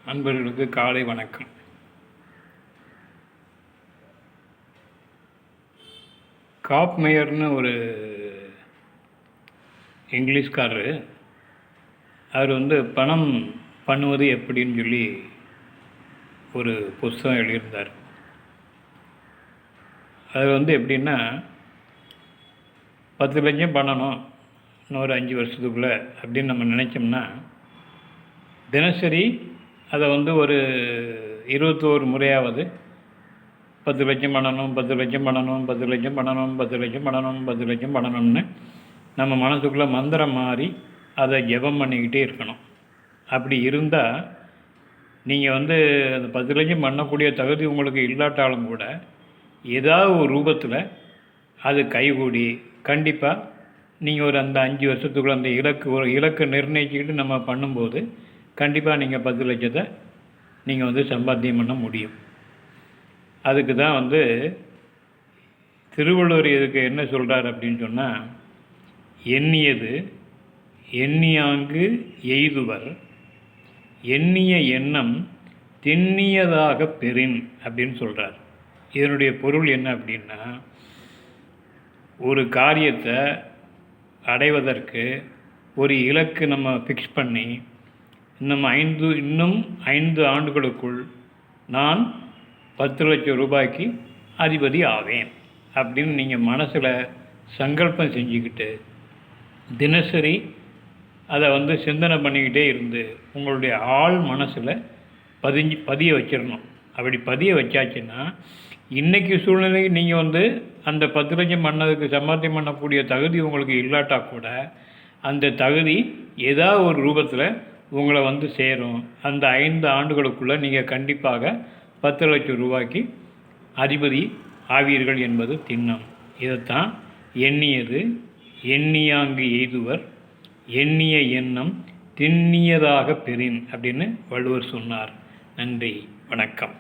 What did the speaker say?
அன்பர்களுக்கு காலை வணக்கம். காப்மேயர்னு ஒரு இங்கிலீஷ்காரரு, அவர் பணம் பண்ணுவது எப்படின்னு சொல்லி ஒரு புஸ்தகம் எழுதியிருந்தார். அது எப்படின்னா, 10 லட்சம் பண்ணணும் இன்னொரு 5 வருஷத்துக்குள்ளே அப்படின்னு நம்ம நினச்சோம்னா, தினசரி அதை ஒரு 21 முறையாவது 10 லட்சம் பண்ணணும், 10 லட்சம் பண்ணணும், 10 லட்சம் பண்ணணும், 10 லட்சம் பண்ணணும், 10 லட்சம் பண்ணணும்னு நம்ம மனசுக்குள்ளே மந்திரம் மாறி அதை ஜெபம் பண்ணிக்கிட்டே இருக்கணும். அப்படி இருந்தால் நீங்கள் அந்த 10 லட்சம் பண்ணக்கூடிய தகுதி உங்களுக்கு இல்லாட்டாலும் கூட ஏதாவது ஒரு ரூபத்தில் அது கைகூடி கண்டிப்பாக நீங்கள் அந்த 5 வருஷத்துக்குள்ளே அந்த இலக்கு நிர்ணயிச்சுக்கிட்டு நம்ம பண்ணும்போது கண்டிப்பாக நீங்கள் 10 லட்சத்தை நீங்கள் சம்பாத்தியம் பண்ண முடியும். அதுக்கு தான் திருவள்ளுவர் இதுக்கு என்ன சொல்கிறார் அப்படின்னு சொன்னால், எண்ணியது எண்ணியாங்கு எய்துவர், எண்ணிய எண்ணம் திண்ணியதாக பெறின் அப்படின்னு சொல்கிறார். இதனுடைய பொருள் என்ன அப்படின்னா, ஒரு காரியத்தை அடைவதற்கு ஒரு இலக்கு நம்ம ஃபிக்ஸ் பண்ணி இன்னும் 5 ஆண்டுகளுக்குள் நான் 10 லட்சம் ரூபாய்க்கு அதிபதி ஆவேன் அப்படின்னு நீங்கள் மனசில் சங்கல்பம் செஞ்சுக்கிட்டு தினசரி அதை சிந்தனை பண்ணிக்கிட்டே இருந்து உங்களுடைய ஆள் மனசில் பதிய வச்சிடணும். அப்படி பதிய வச்சாச்சுன்னா இன்றைக்கி சூழ்நிலைக்கு நீங்கள் அந்த 10 லட்சம் பண்ணதுக்கு சம்பாத்தியம் பண்ணக்கூடிய தகுதி உங்களுக்கு இல்லாட்டா கூட அந்த தகுதி ஏதாவது ஒரு ரூபத்தில் உங்களை சேரும். அந்த 5 ஆண்டுகளுக்குள்ளே நீங்கள் கண்டிப்பாக 10 லட்சம் ரூபாய்க்கு அதிபதி ஆவீர்கள் என்பது திண்ணம். இதைத்தான் எண்ணியது எண்ணியாங்கு எய்துவர், எண்ணிய எண்ணம் திண்ணியதாக பெறின் அப்படின்னு வள்ளுவர் சொன்னார். நன்றி, வணக்கம்.